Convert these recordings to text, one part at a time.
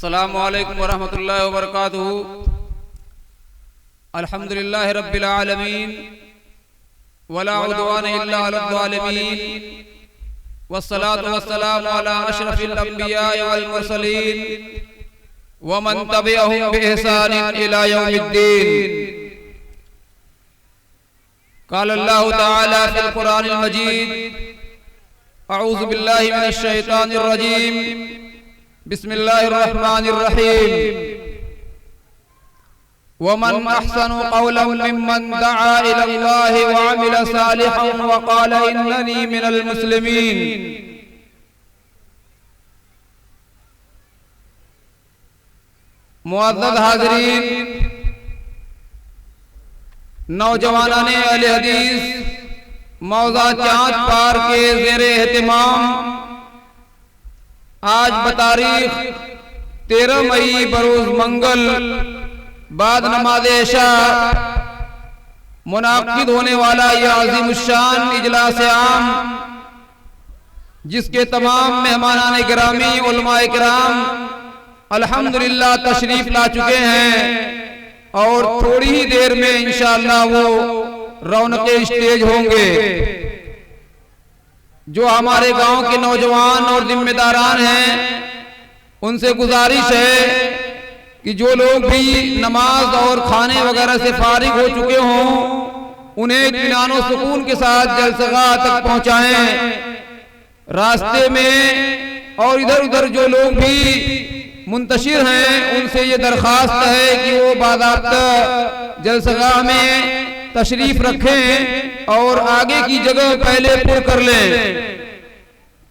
अस्सलामु अलैकुम वरहमतुल्लाहि वबरकातुहू। अल्हम्दुलिल्लाहि रब्बिल आलमीन वला उद्वान इल्ला अलल ज़ालिमीन वस्सलातु वस्सलामु अला अशरफिल अंबिया वल मुरसलीन व मन तबिअहुम बिइहसानिन इला यौमिद्दीन। क़ाल अल्लाहु तआला फिल क़ुरानिल मजीद अऊज़ु बिल्लाहि मिनश शैतानिर रजीम बिस्मिल्लाहिर्रहमानिर्रहीम। वमन अहसनु क़ौलन मिम्मन दआ इलल्लाहि व अमिल सालिहन व क़ाल इन्ननी मिनल मुस्लिमीन। मुअज़्ज़ज़ हाज़रीन, नौजवानाने अहले हदीस मौज़ा चाँद पार के ज़ेरे एहतिमाम आज बतारीख 13 मई बरोज मंगल बाद नमाज इशा मुनाक़िद होने वाला यह अज़ीमुश्शान इजलास आम, जिसके तमाम मेहमानान गिरामी उलमाए किराम अल्हम्दुलिल्लाह तशरीफ ला चुके हैं और थोड़ी ही देर में इंशाअल्लाह वो रौनके स्टेज होंगे। जो हमारे गांव के नौजवान और जिम्मेदारान हैं, उनसे गुजारिश है कि जो लोग भी नमाज और खाने वगैरह से फारिग हो चुके हों, उन्हें इत्मीनान और सुकून के साथ जलसगाह तक पहुंचाएं। रास्ते में और इधर उधर जो लोग भी मुंतशिर हैं, उनसे ये दरख्वास्त है कि वो बाज़ाब्ता जलसगाह में तशरीफ रखें और आगे की जगह पहले पुर कर लें,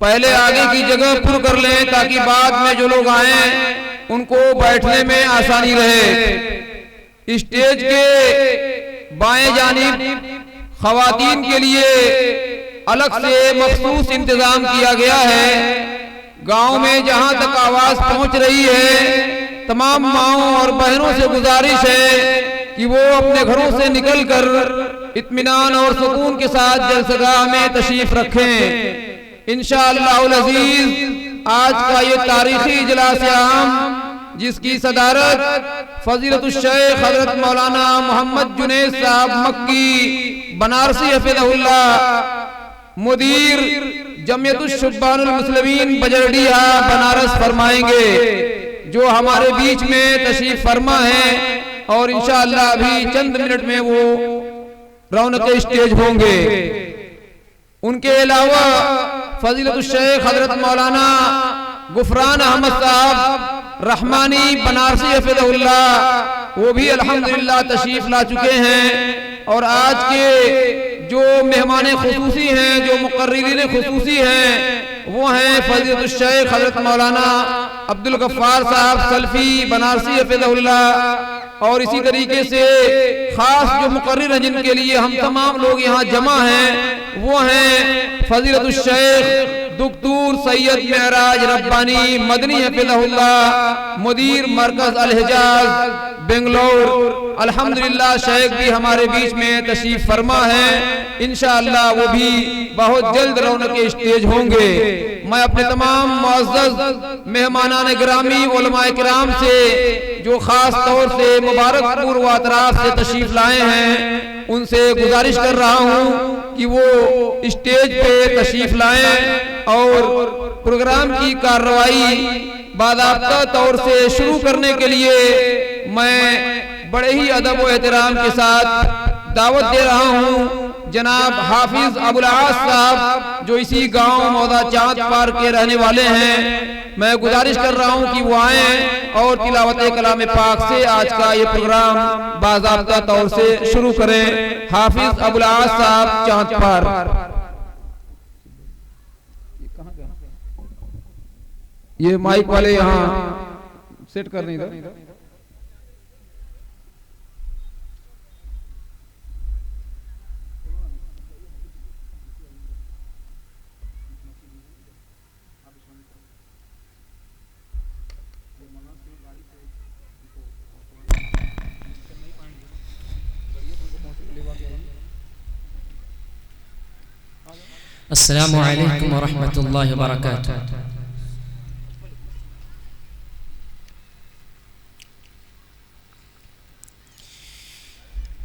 पहले आगे की जगह पुर कर लें ताकि बाद में जो लोग आए उनको बैठने में आसानी रहे। स्टेज के बाएं जानिब खवातीन के लिए अलग से मखसूस इंतजाम किया गया है। गांव में जहां तक आवाज पहुंच रही है, तमाम माओं और बहनों से गुजारिश है कि वो अपने घरों से निकलकर इत्मीनान और सुकून के साथ जलसगाह में तशरीफ रखें। इंशाअल्लाहुल अज़ीज़ आज का ये तारीखी इजलास आम, जिसकी सदारत फजीलतुश शेख हजरत मौलाना मोहम्मद जुनैद साहब मक्की बनारसी हफिज़हुल्लाह मुदीर जमियतुश शुब्बानुल मुस्लिमीन बजरडिया बनारस फरमाएंगे, जो हमारे बीच में तशरीफ फरमा है और इंशाअल्लाह अभी चंद मिनट में वो रौनक स्टेज होंगे। उनके अलावा फजीलतुश शेख हजरत मौलाना गुफरान अहमद साहब रहमानी बनारसी हफिज़हुल्लाह वो भी अल्हम्दुलिल्लाह तशरीफ ला चुके हैं। और आज के जो मेहमान खुसूसी हैं, जो मुकर्रिरीन खुसूसी हैं, वो हैं फजीलतुश शेख हजरत मौलाना अब्दुल गफ्फार साहब सल्फी बनारसी हफिज़हुल्लाह। और इसी तरीके से खास जो मुकर्रिर हैं, जिनके लिए हम तमाम लोग यहाँ जमा हैं, वो हैं फजीलतुश शेख दुक्तूर सैयद मेहराज रब्बानी मदनी हफिज़हुल्लाह मुदीर मरकज अल हिजाज बेंगलोर। अल्हम्दुलिल्लाह शेख भी हमारे बीच में तशरीफ फरमा है। इंशाअल्लाह वो भी बहुत जल्द रौनक स्टेज होंगे। मैं अपने तमाम मुअज़्ज़ज़ मेहमानान गिरामी उलमाए किराम से जो खास तौर से मुबारकपुर व अतराफ से तशरीफ लाए हैं, उनसे गुजारिश कर रहा हूँ कि वो स्टेज पे तशरीफ लाएं और प्रोग्राम की कार्रवाई बाज़ाब्ता तौर से शुरू करने के लिए मैं बड़े ही अदब व एहतराम के साथ दावत दे रहा हूँ जनाब हाफिज अबुल आस साहब, जो इसी गांव मौज़ा चाँद पार के रहने वाले हैं। मैं गुजारिश कर रहा हूं कि वो आएं और तिलावत कलाम पाक से आज का ये प्रोग्राम बाज़ाब्ता तौर से शुरू करें। हाफिज अबुल आस साहब चाँद पार। ये माइक वाले यहाँ सेट कर नहीं इधर। अस्सलामु अलैकुम वरहमतुल्लाहि वबरकातुहू।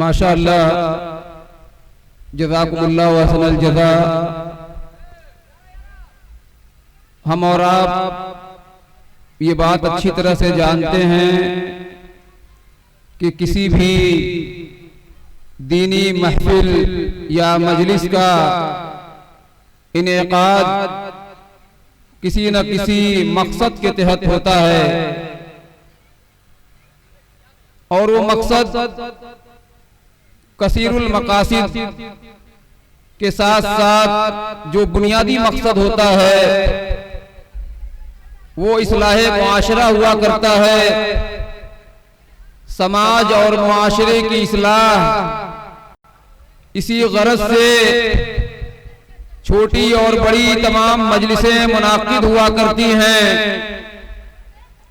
माशाअल्लाह, जज़ाकुमुल्लाह व अहसनल जज़ा। हम और आप ये बात अच्छी तरह से जानते हैं कि किसी भी दीनी महफिल या मजलिस का इनेकाद किसी न किसी मकसद के तहत होता है और वो मकसद कसीरुल मकासिद के साथ साथ जो बुनियादी मकसद होता है वो इस्लाहे मुआशरा हुआ करता है। समाज और मुआशरे की इस्लाह, इसी गरज से छोटी और बड़ी तमाम मजलिसें मुनाकिद हुआ करती हैं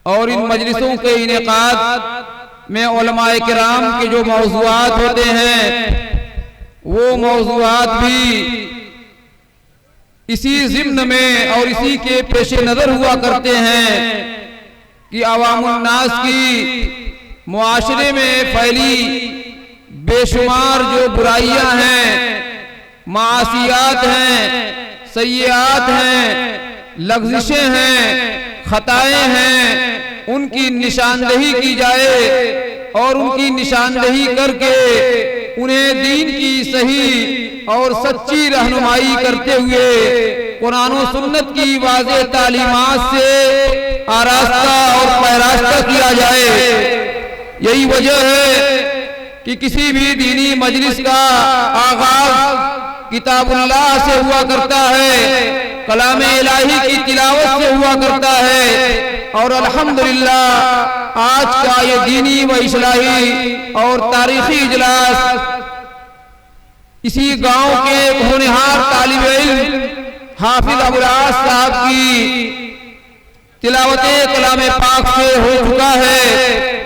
और इन मजलिसों के इनेकाद में उलमाए किराम के जो मौज़ूआत होते हैं वो मौज़ूआत भी इसी ज़िम्न में और इसी के पेश नज़र हुआ करते हैं कि अवामुन नास की मुआशरे में फैली बेशुमार जो बुराइयां हैं, मासियात हैं, सय्यात हैं, लग़्ज़िशें हैं, खताएं हैं, उनकी निशानदही की जाए और उनकी निशानदही करके उन्हें दीन की सही और सच्ची रहनुमाई करते हुए कुरान और सुन्नत की वाज़ेह तालीमात से आरास्ता और पैरास्ता किया जाए। यही वजह है कि किसी भी दीनी मजलिस का आगाज किताबुल्लाह से हुआ करता है, कलाम इलाही की तिलावत से हुआ करता है और अल्हम्दुलिल्लाह आज का ये दीनी व इस्लाही और तारीखी इजलास इसी गांव के होनहार तालिब इल्म हाफिज अबुल आस साहब की तिलावत कलाम पाक से हो चुका है।